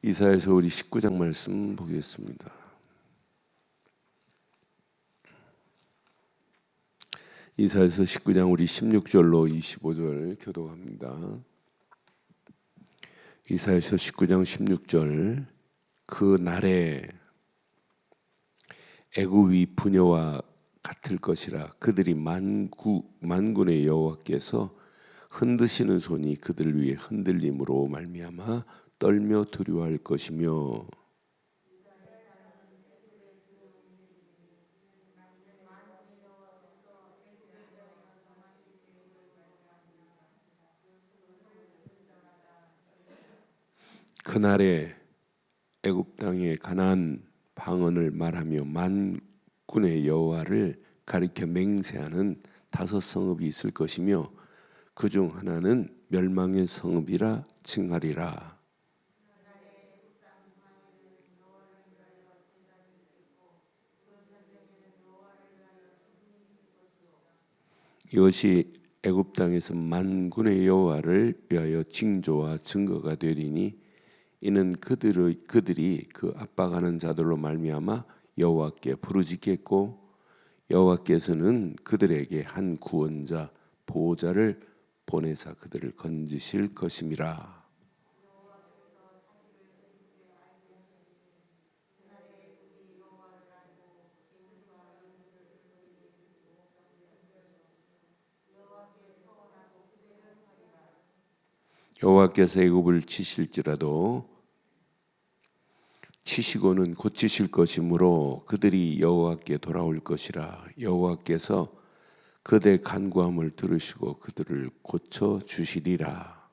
이사야서 우리 19장 말씀 보겠습니다. 이사야서 19장 우리 16절로 25절 교독합니다. 이사야서 19장 16절 그 날에 애굽이 부녀와 같을 것이라. 그들이 만군의 여호와께서 흔드시는 손이 그들 위에 흔들림으로 말미암아 떨며 두려워할 것이며, 그날에 애굽 땅에 가나안 방언을 말하며 만군의 여호와를 가리켜 맹세하는 5 성읍이 있을 것이며 그 중 하나는 멸망의 성읍이라 칭하리라. 이것이 애굽 땅에서 만군의 여호와를 위하여 징조와 증거가 되리니 이는 그들이 그 압박하는 자들로 말미암아 여호와께 부르짖겠고 여호와께서는 그들에게 한 구원자 보호자를 보내사 그들을 건지실 것임이라. 여호와께서 애굽을 치실지라도 치시고는 고치실 것이므로 그들이 여호와께 돌아올 것이라. 여호와께서 그들의 간구함을 들으시고 그들을 고쳐 주시리라.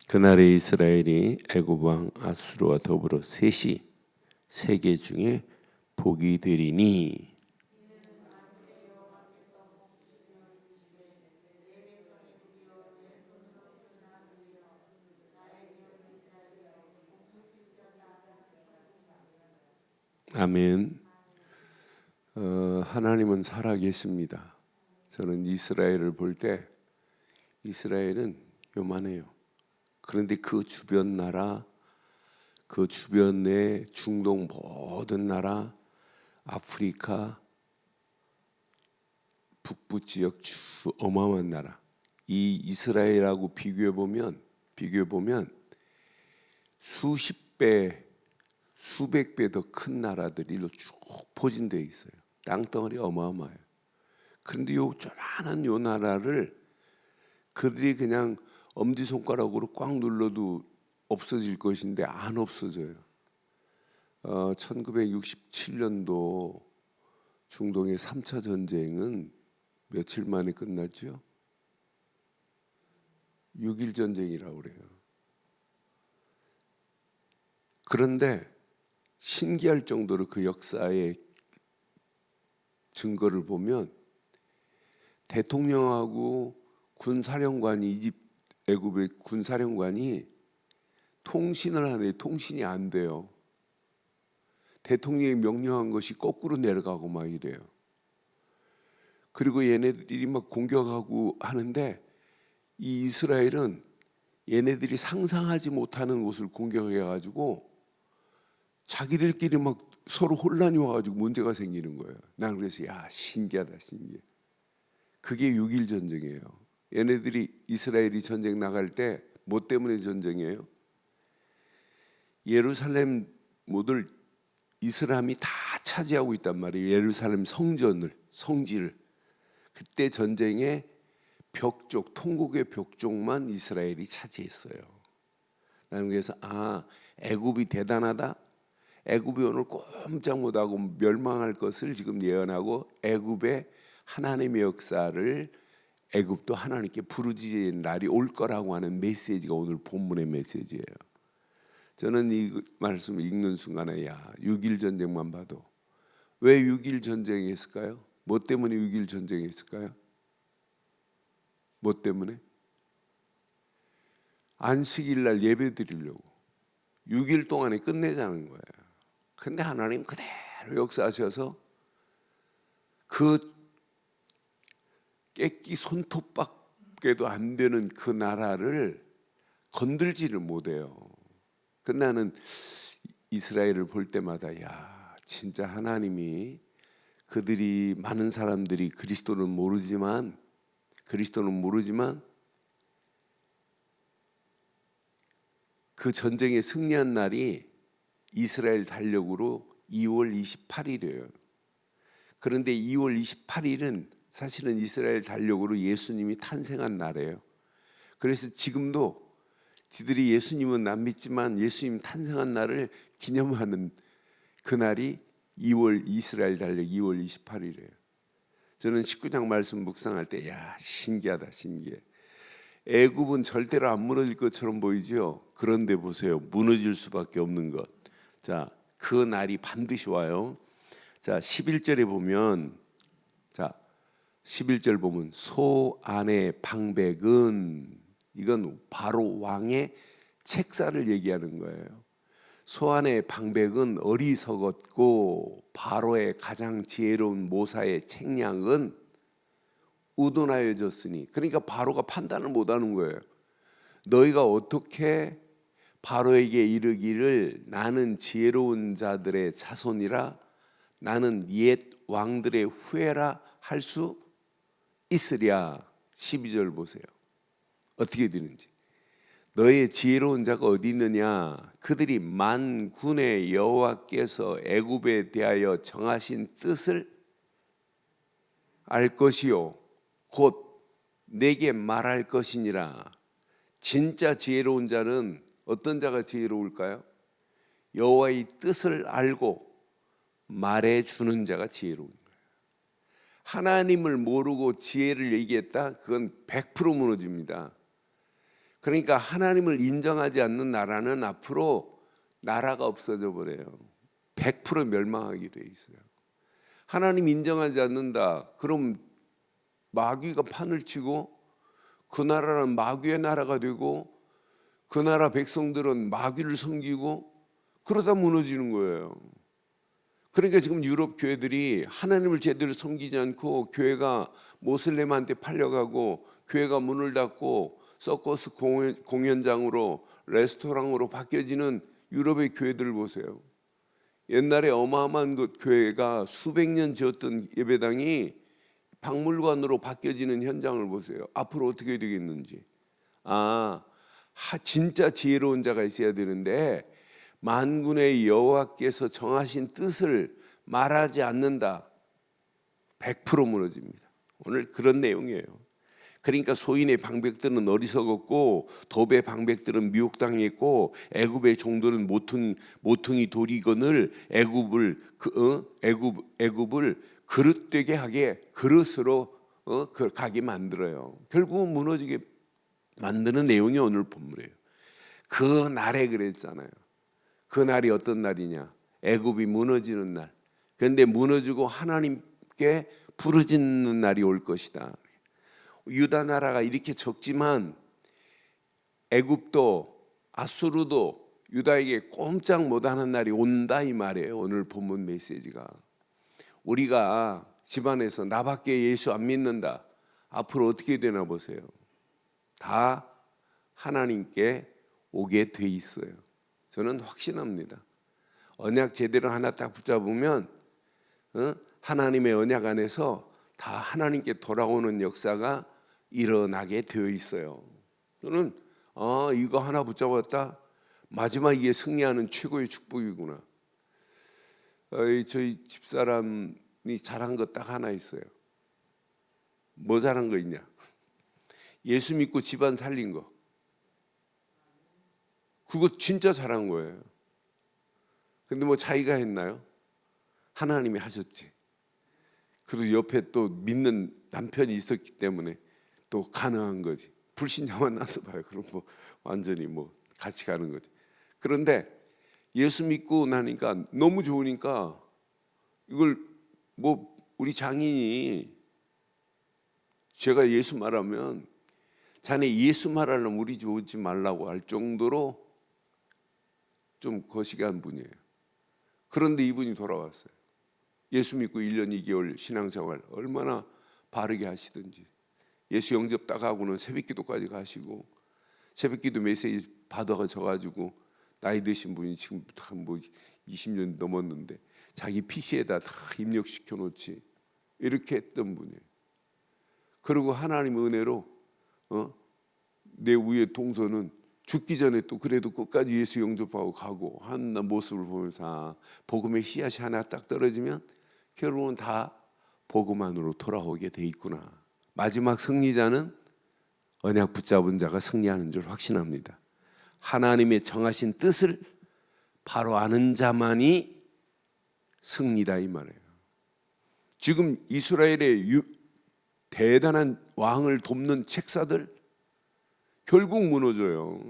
그날에 이스라엘이 애굽 왕 아수르와 더불어 셋이 세계 중에 복이 되리니. 아멘. 하나님은 살아계십니다. 저는 이스라엘을 볼 때 이스라엘은 요만해요. 그런데 그 주변 나라, 그 주변의 중동 모든 나라, 아프리카 북부 지역 어마어마한 나라, 이 이스라엘하고 비교해 보면 수십 배, 수백 배 더 큰 나라들이 쭉 포진되어 있어요. 땅덩어리 어마어마해요. 그런데 요 조만한 요 나라를 그들이 그냥 엄지손가락으로 꽉 눌러도 없어질 것인데 안 없어져요. 1967년도 중동의 3차 전쟁은 며칠 만에 끝났죠? 6.1 전쟁이라고 그래요. 그런데 신기할 정도로 그 역사의 증거를 보면 대통령하고 군사령관이 애굽의 군사령관이 통신을 하는데 통신이 안 돼요. 대통령이 명령한 것이 거꾸로 내려가고 막 이래요. 그리고 얘네들이 막 공격하고 하는데 이 이스라엘은 얘네들이 상상하지 못하는 곳을 공격해가지고 자기들끼리 막 서로 혼란이 와가지고 문제가 생기는 거예요. 난 그래서 신기하다 신기해. 그게 6.1 전쟁이에요. 얘네들이 이스라엘이 전쟁 나갈 때 뭐 때문에 전쟁이에요? 예루살렘 모두 이슬람이 다 차지하고 있단 말이에요. 예루살렘 성지를. 그때 전쟁의 벽쪽, 통곡의 벽쪽만 이스라엘이 차지했어요. 나는 그래서 애굽이 대단하다. 애굽이 오늘 꼼짝 못하고 멸망할 것을 지금 예언하고 애굽의 하나님의 역사를 애굽도 하나님께 부르짖는 날이 올 거라고 하는 메시지가 오늘 본문의 메시지예요. 저는 이 말씀을 읽는 순간에 6.1 전쟁만 봐도 왜 6.1 전쟁이 있을까요? 뭐 때문에 6.1 전쟁이 있을까요? 뭐 때문에? 안식일 날 예배 드리려고 6일 동안에 끝내자는 거예요. 근데 하나님 그대로 역사하셔서 그 깨끼 손톱밖에도 안 되는 그 나라를 건들지를 못해요. 근데 나는 이스라엘을 볼 때마다 야, 진짜 하나님이 그들이 많은 사람들이 그리스도는 모르지만 그 전쟁에 승리한 날이 이스라엘 달력으로 2월 28일이에요. 그런데 2월 28일은 사실은 이스라엘 달력으로 예수님이 탄생한 날이에요. 그래서 지금도 지들이 예수님은 안 믿지만 예수님 탄생한 날을 기념하는 그날이 이스라엘 달력 2월 28일이에요. 저는 19장 말씀 묵상할 때 야, 신기하다, 신기해. 애굽은 절대로 안 무너질 것처럼 보이죠. 그런데 보세요, 무너질 수밖에 없는 것. 자, 그 날이 반드시 와요. 자, 11절에 보면, 자, 11절 보면 소 안의 방백은, 이건 바로 왕의 책사를 얘기하는 거예요. 소 안의 방백은 어리석었고 바로의 가장 지혜로운 모사의 책량은 우둔하여졌으니, 그러니까 바로가 판단을 못하는 거예요. 너희가 어떻게 바로에게 이르기를 나는 지혜로운 자들의 자손이라 나는 옛 왕들의 후예라 할 수 있으랴. 12절 보세요. 어떻게 되는지. 너의 지혜로운 자가 어디 있느냐? 그들이 만군의 여호와께서 애굽에 대하여 정하신 뜻을 알 것이요 곧 내게 말할 것이니라. 진짜 지혜로운 자는 어떤 자가 지혜로울까요? 여호와의 뜻을 알고 말해주는 자가 지혜로운 거예요. 하나님을 모르고 지혜를 얘기했다? 그건 100% 무너집니다. 그러니까 하나님을 인정하지 않는 나라는 앞으로 나라가 없어져 버려요. 100% 멸망하게 돼 있어요. 하나님 인정하지 않는다. 그럼 마귀가 판을 치고 그 나라는 마귀의 나라가 되고 그 나라 백성들은 마귀를 섬기고 그러다 무너지는 거예요. 그러니까 지금 유럽 교회들이 하나님을 제대로 섬기지 않고 교회가 모슬렘한테 팔려가고 교회가 문을 닫고 서커스 공연장으로 레스토랑으로 바뀌어지는 유럽의 교회들을 보세요. 옛날에 어마어마한 그 교회가 수백 년 지었던 예배당이 박물관으로 바뀌어지는 현장을 보세요. 앞으로 어떻게 되겠는지. 진짜 지혜로운 자가 있어야 되는데 만군의 여호와께서 정하신 뜻을 말하지 않는다. 100% 무너집니다. 오늘 그런 내용이에요. 그러니까 소인의 방백들은 어리석었고 돕의 방백들은 미혹당했고 애굽의 종들은 모퉁이 돌이건을 애굽을 그릇되게 하게 그릇으로 가게 만들어요. 결국은 무너지게 만드는 내용이 오늘 본문이에요. 그 날에 그랬잖아요. 그 날이 어떤 날이냐? 애굽이 무너지는 날. 그런데 무너지고 하나님께 부르짖는 날이 올 것이다. 유다 나라가 이렇게 적지만 애굽도 아수르도 유다에게 꼼짝 못하는 날이 온다 이 말이에요. 오늘 본문 메시지가. 우리가 집안에서 나밖에 예수 안 믿는다. 앞으로 어떻게 되나 보세요. 다 하나님께 오게 돼 있어요. 저는 확신합니다. 언약 제대로 하나 딱 붙잡으면 하나님의 언약 안에서 다 하나님께 돌아오는 역사가 일어나게 되어 있어요. 저는 이거 하나 붙잡았다. 마지막 이게 승리하는 최고의 축복이구나. 저희 집사람이 잘한 거 딱 하나 있어요. 뭐 잘한 거 있냐? 예수 믿고 집안 살린 거. 그거 진짜 잘한 거예요. 근데 뭐 자기가 했나요? 하나님이 하셨지. 그리고 옆에 또 믿는 남편이 있었기 때문에 또 가능한 거지. 불신자만 나서 봐요. 그럼 뭐 완전히 뭐 같이 가는 거지. 그런데 예수 믿고 나니까 너무 좋으니까 이걸 뭐 우리 장인이 제가 예수 말하면 자네 예수 말하려면 우리 집 오지 말라고 할 정도로 좀 거시기한 분이에요. 그런데 이분이 돌아왔어요. 예수 믿고 1년 2개월 신앙생활 얼마나 바르게 하시든지, 예수 영접 딱 하고는 새벽기도까지 가시고, 새벽기도 메시지 받아가지고 나이 드신 분이 지금 뭐 20년 넘었는데 자기 PC에다 다 입력시켜 놓지, 이렇게 했던 분이에요. 그리고 하나님 은혜로 내 위에 동서는 죽기 전에 또 그래도 끝까지 예수 영접하고 가고 하는 모습을 보면서 복음의 씨앗이 하나 딱 떨어지면 결국은 다 복음 안으로 돌아오게 돼 있구나. 마지막 승리자는 언약 붙잡은 자가 승리하는 줄 확신합니다. 하나님의 정하신 뜻을 바로 아는 자만이 승리다 이 말이에요. 지금 이스라엘의 대단한 왕을 돕는 책사들 결국 무너져요.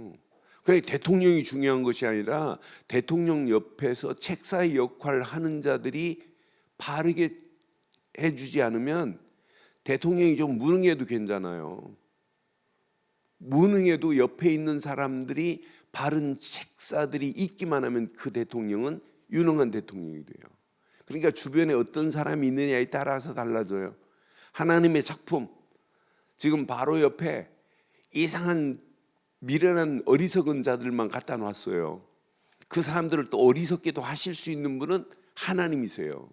그러니까 대통령이 중요한 것이 아니라 대통령 옆에서 책사의 역할을 하는 자들이 바르게 해주지 않으면 대통령이 좀 무능해도 괜찮아요. 무능해도 옆에 있는 사람들이 바른 책사들이 있기만 하면 그 대통령은 유능한 대통령이 돼요. 그러니까 주변에 어떤 사람이 있느냐에 따라서 달라져요. 하나님의 작품, 지금 바로 옆에 이상한 미련한 어리석은 자들만 갖다 놨어요. 그 사람들을 또 어리석게도 하실 수 있는 분은 하나님이세요.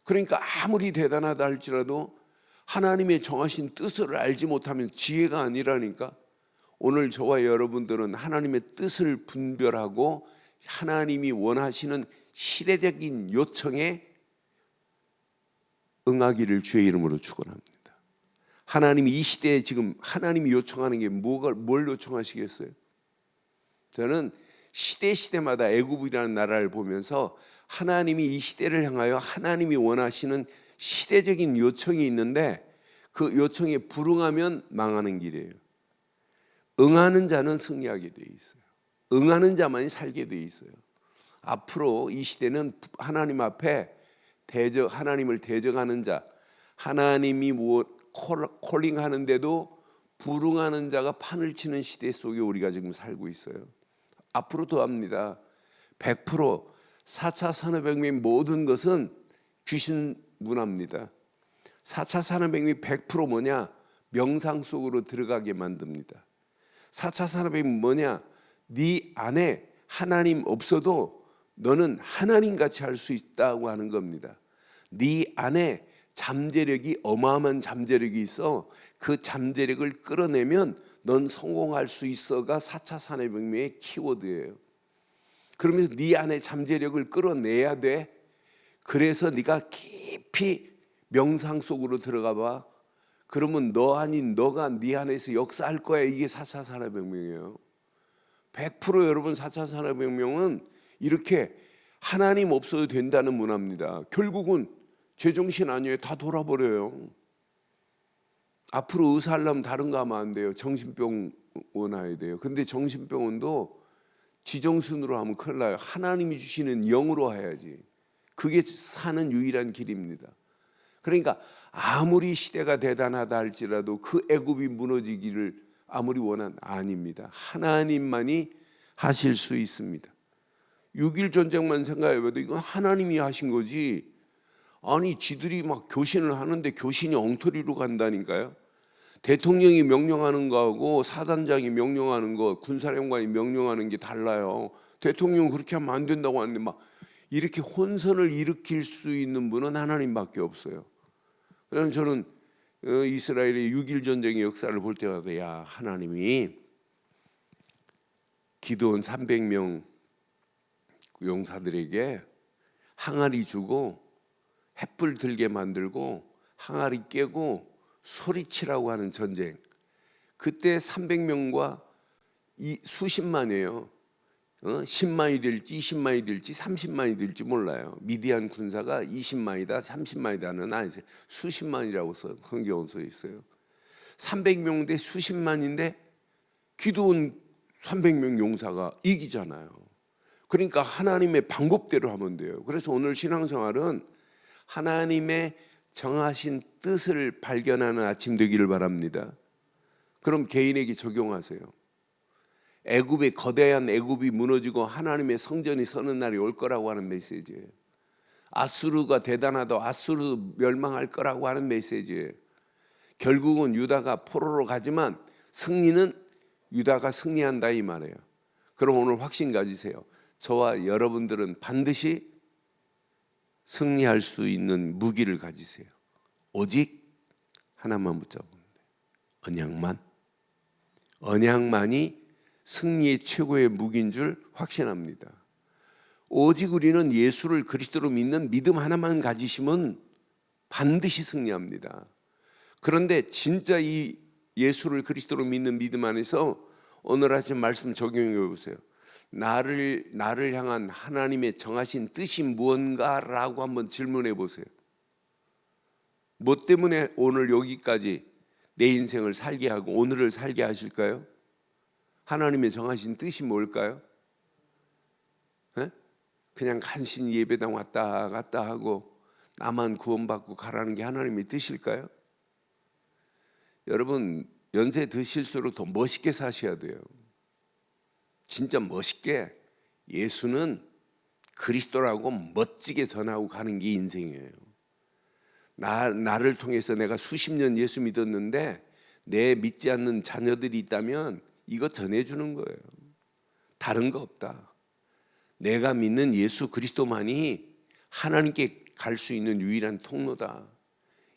그러니까 아무리 대단하다 할지라도 하나님의 정하신 뜻을 알지 못하면 지혜가 아니라니까. 오늘 저와 여러분들은 하나님의 뜻을 분별하고 하나님이 원하시는 시대적인 요청에 응하기를 주의 이름으로 축원합니다. 하나님이 이 시대에 지금 하나님이 요청하는 게 뭘 요청하시겠어요? 저는 시대마다 애굽이라는 나라를 보면서 하나님이 이 시대를 향하여 하나님이 원하시는 시대적인 요청이 있는데 그 요청에 불응하면 망하는 길이에요. 응하는 자는 승리하게 돼 있어요. 응하는 자만이 살게 돼 있어요. 앞으로 이 시대는 하나님 앞에 하나님을 대적하는 자, 하나님이 콜링하는데도 불응하는 자가 판을 치는 시대 속에 우리가 지금 살고 있어요. 앞으로 더 합니다. 100% 4차 산업혁명 모든 것은 귀신 문화입니다. 4차 산업혁명 100% 뭐냐? 명상 속으로 들어가게 만듭니다. 4차 산업혁명 뭐냐? 네 안에 하나님 없어도 너는 하나님같이 할 수 있다고 하는 겁니다. 네 안에 잠재력이 어마어마한 잠재력이 있어. 그 잠재력을 끌어내면 넌 성공할 수 있어가 4차 산업혁명의 키워드예요. 그러면서 네 안에 잠재력을 끌어내야 돼. 그래서 네가 깊이 명상 속으로 들어가 봐. 그러면 너 아닌 너가 네 안에서 역사할 거야. 이게 4차 산업혁명이에요. 100% 여러분 4차 산업혁명은 이렇게 하나님 없어도 된다는 문화입니다. 결국은 제정신 아니에요. 다 돌아버려요. 앞으로 의사하려면 다른 거 하면 안 돼요. 정신병원 와야 돼요. 근데 정신병원도 지정순으로 하면 큰일 나요. 하나님이 주시는 영으로 해야지. 그게 사는 유일한 길입니다. 그러니까 아무리 시대가 대단하다 할지라도 그 애굽이 무너지기를 아무리 아닙니다. 하나님만이 하실 수 있습니다. 6.1 전쟁만 생각해봐도 이건 하나님이 하신 거지. 아니 지들이 막 교신을 하는데 교신이 엉터리로 간다니까요. 대통령이 명령하는 거하고 사단장이 명령하는 거, 군사령관이 명령하는 게 달라요. 대통령은 그렇게 하면 안 된다고 하는데 막 이렇게 혼선을 일으킬 수 있는 분은 하나님밖에 없어요. 그래서 저는 이스라엘의 6.1 전쟁의 역사를 볼 때마다 야, 하나님이 기드온 300명 용사들에게 항아리 주고 횃불 들게 만들고 항아리 깨고 소리치라고 하는 전쟁. 그때 300명과 수십만이에요. 10만이 될지 20만이 될지 30만이 될지 몰라요. 미디안 군사가 20만이다 30만이다는 아니세요. 수십만이라고 성경에 있어요. 300명 대 수십만인데 기드온 300명 용사가 이기잖아요. 그러니까 하나님의 방법대로 하면 돼요. 그래서 오늘 신앙생활은 하나님의 정하신 뜻을 발견하는 아침 되기를 바랍니다. 그럼 개인에게 적용하세요. 애굽의 거대한 애굽이 무너지고 하나님의 성전이 서는 날이 올 거라고 하는 메시지예요. 아수르가 대단하다, 아수르 멸망할 거라고 하는 메시지예요. 결국은 유다가 포로로 가지만 승리는 유다가 승리한다 이 말이에요. 그럼 오늘 확신 가지세요. 저와 여러분들은 반드시 승리할 수 있는 무기를 가지세요. 오직 하나만 붙잡으면 돼요. 언약만이 승리의 최고의 무기인 줄 확신합니다. 오직 우리는 예수를 그리스도로 믿는 믿음 하나만 가지시면 반드시 승리합니다. 그런데 진짜 이 예수를 그리스도로 믿는 믿음 안에서 오늘 하신 말씀 적용해 보세요. 나를 향한 하나님의 정하신 뜻이 무언가라고 한번 질문해 보세요. 뭐 때문에 오늘 여기까지 내 인생을 살게 하고 오늘을 살게 하실까요? 하나님의 정하신 뜻이 뭘까요? 에? 그냥 간신히 예배당 왔다 갔다 하고 나만 구원받고 가라는 게 하나님의 뜻일까요? 여러분, 연세 드실수록 더 멋있게 사셔야 돼요. 진짜 멋있게 예수는 그리스도라고 멋지게 전하고 가는 게 인생이에요. 나를 통해서 내가 수십 년 예수 믿었는데 내 믿지 않는 자녀들이 있다면 이거 전해주는 거예요. 다른 거 없다. 내가 믿는 예수 그리스도만이 하나님께 갈 수 있는 유일한 통로다.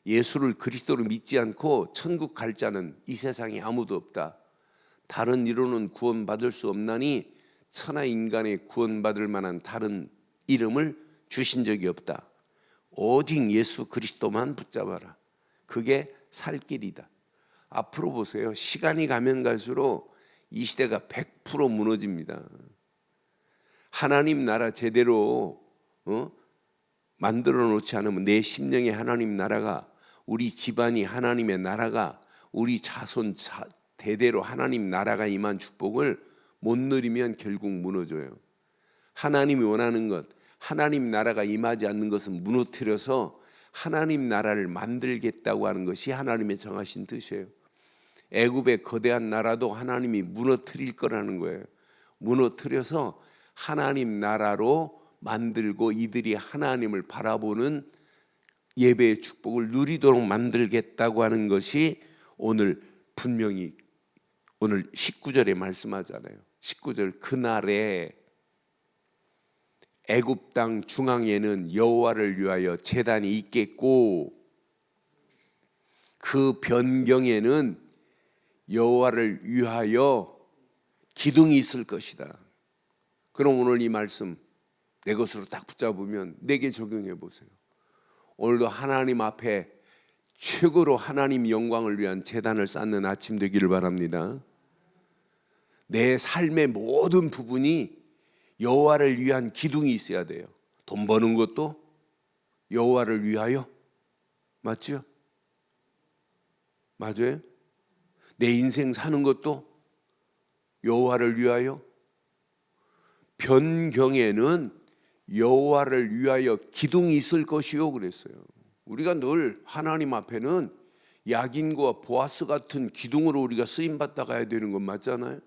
예수를 그리스도로 믿지 않고 천국 갈 자는 이 세상에 아무도 없다. 다른 이로는 구원받을 수 없나니 천하 인간에 구원받을 만한 다른 이름을 주신 적이 없다. 오직 예수 그리스도만 붙잡아라. 그게 살 길이다. 앞으로 보세요. 시간이 가면 갈수록 이 시대가 100% 무너집니다. 하나님 나라 제대로 만들어 놓지 않으면 내 심령의 하나님 나라가, 우리 집안이 하나님의 나라가, 우리 자손 대대로 하나님 나라가 임한 축복을 못 누리면 결국 무너져요. 하나님이 원하는 것, 하나님 나라가 임하지 않는 것은 무너뜨려서 하나님 나라를 만들겠다고 하는 것이 하나님의 정하신 뜻이에요. 애굽의 거대한 나라도 하나님이 무너뜨릴 거라는 거예요. 무너뜨려서 하나님 나라로 만들고 이들이 하나님을 바라보는 예배의 축복을 누리도록 만들겠다고 하는 것이 오늘 분명히 오늘 19절에 말씀하잖아요. 19절, 그날에 애굽 땅 중앙에는 여호와를 위하여 제단이 있겠고 그 변경에는 여호와를 위하여 기둥이 있을 것이다. 그럼 오늘 이 말씀 내 것으로 딱 붙잡으면 내게 적용해 보세요. 오늘도 하나님 앞에 최고로 하나님 영광을 위한 제단을 쌓는 아침 되기를 바랍니다. 내 삶의 모든 부분이 여호와를 위한 기둥이 있어야 돼요. 돈 버는 것도 여호와를 위하여, 맞죠? 맞아요? 내 인생 사는 것도 여호와를 위하여, 변경에는 여호와를 위하여 기둥이 있을 것이요 그랬어요. 우리가 늘 하나님 앞에는 야긴과 보아스 같은 기둥으로 우리가 쓰임 받다 가야 되는 건 맞잖아요.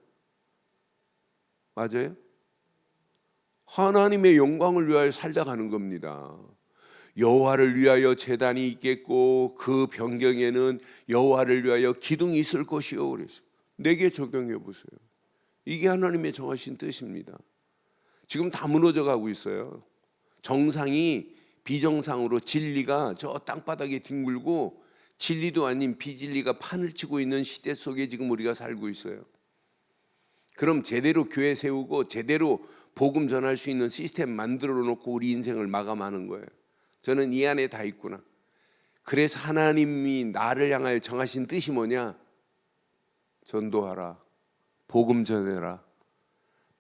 맞아요? 하나님의 영광을 위하여 살다 가는 겁니다. 여호와를 위하여 제단이 있겠고 그 변경에는 여호와를 위하여 기둥이 있을 것이요 그랬어요. 내게 적용해 보세요. 이게 하나님의 정하신 뜻입니다. 지금 다 무너져 가고 있어요. 정상이 비정상으로, 진리가 저 땅바닥에 뒹굴고 진리도 아닌 비진리가 판을 치고 있는 시대 속에 지금 우리가 살고 있어요. 그럼 제대로 교회 세우고 제대로 복음 전할 수 있는 시스템 만들어 놓고 우리 인생을 마감하는 거예요. 저는 이 안에 다 있구나. 그래서 하나님이 나를 향하여 정하신 뜻이 뭐냐? 전도하라, 복음 전해라,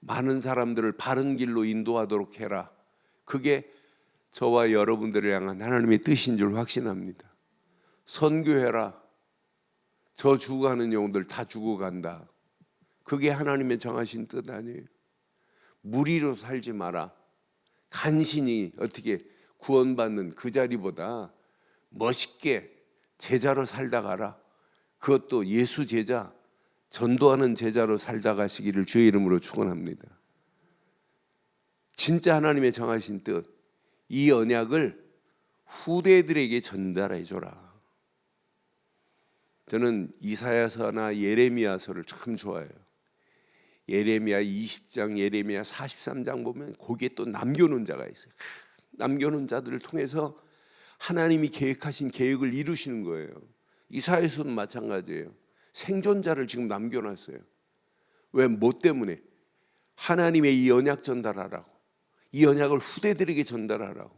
많은 사람들을 바른 길로 인도하도록 해라. 그게 저와 여러분들을 향한 하나님의 뜻인 줄 확신합니다. 선교해라. 저 죽어가는 영혼들 다 죽어간다. 그게 하나님의 정하신 뜻 아니에요. 무리로 살지 마라. 간신히 어떻게 구원받는 그 자리보다 멋있게 제자로 살다 가라. 그것도 예수 제자, 전도하는 제자로 살다 가시기를 주의 이름으로 축원합니다. 진짜 하나님의 정하신 뜻, 이 언약을 후대들에게 전달해 줘라. 저는 이사야서나 예레미야서를 참 좋아해요. 예레미야 20장, 예레미야 43장 보면 거기에 또 남겨놓은 자가 있어요. 남겨놓은 자들을 통해서 하나님이 계획하신 계획을 이루시는 거예요. 이사야서도 마찬가지예요. 생존자를 지금 남겨놨어요. 왜? 뭐 때문에? 하나님의 이 언약 전달하라고, 이 언약을 후대들에게 전달하라고.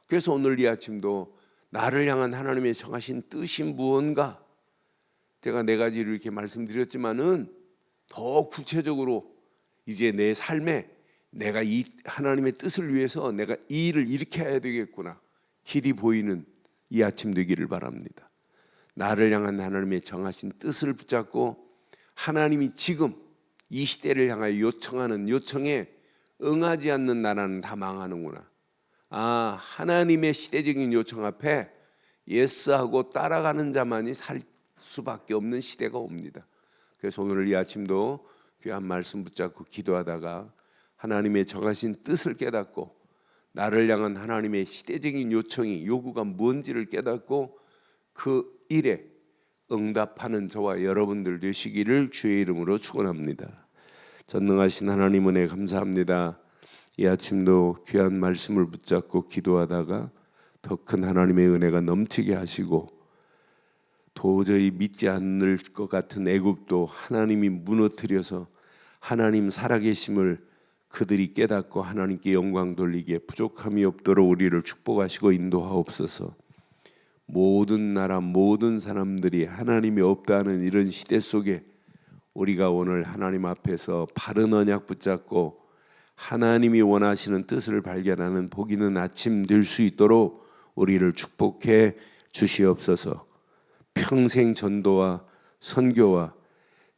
그래서 오늘 이 아침도 나를 향한 하나님의 정하신 뜻이 무언가, 제가 4가지를 이렇게 말씀드렸지만은 더 구체적으로 이제 내 삶에 내가 이 하나님의 뜻을 위해서 내가 이 일을 이렇게 해야 되겠구나, 길이 보이는 이 아침 되기를 바랍니다. 나를 향한 하나님의 정하신 뜻을 붙잡고 하나님이 지금 이 시대를 향하여 요청하는 요청에 응하지 않는 나라는 다 망하는구나. 하나님의 시대적인 요청 앞에 예스하고 따라가는 자만이 살 수밖에 없는 시대가 옵니다. 그래서 오늘 이 아침도 귀한 말씀 붙잡고 기도하다가 하나님의 정하신 뜻을 깨닫고 나를 향한 하나님의 시대적인 요청이, 요구가 뭔지를 깨닫고 그 일에 응답하는 저와 여러분들 되시기를 주의 이름으로 축원합니다. 전능하신 하나님 은혜 감사합니다. 이 아침도 귀한 말씀을 붙잡고 기도하다가 더 큰 하나님의 은혜가 넘치게 하시고 도저히 믿지 않을 것 같은 애굽도 하나님이 무너뜨려서 하나님 살아계심을 그들이 깨닫고 하나님께 영광 돌리기에 부족함이 없도록 우리를 축복하시고 인도하옵소서. 모든 나라 모든 사람들이 하나님이 없다는 이런 시대 속에 우리가 오늘 하나님 앞에서 바른 언약 붙잡고 하나님이 원하시는 뜻을 발견하는 복 있는 아침 될 수 있도록 우리를 축복해 주시옵소서. 평생 전도와 선교와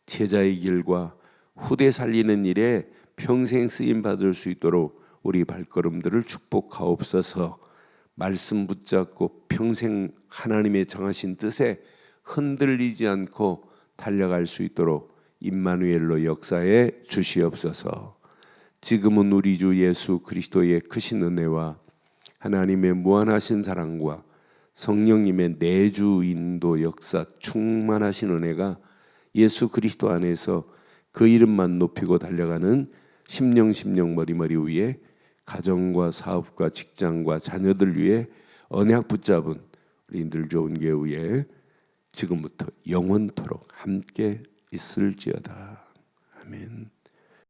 제자의 길과 후대 살리는 일에 평생 쓰임 받을 수 있도록 우리 발걸음들을 축복하옵소서. 말씀 붙잡고 평생 하나님의 정하신 뜻에 흔들리지 않고 달려갈 수 있도록 임마누엘로 역사해 주시옵소서. 지금은 우리 주 예수 그리스도의 크신 은혜와 하나님의 무한하신 사랑과 성령님의 내주 인도 역사 충만하신 은혜가 예수 그리스도 안에서 그 이름만 높이고 달려가는 심령 머리머리 위에 가정과 사업과 직장과 자녀들 위해 언약 붙잡은 우리들 좋은 교회에 지금부터 영원토록 함께 있을지어다. 아멘.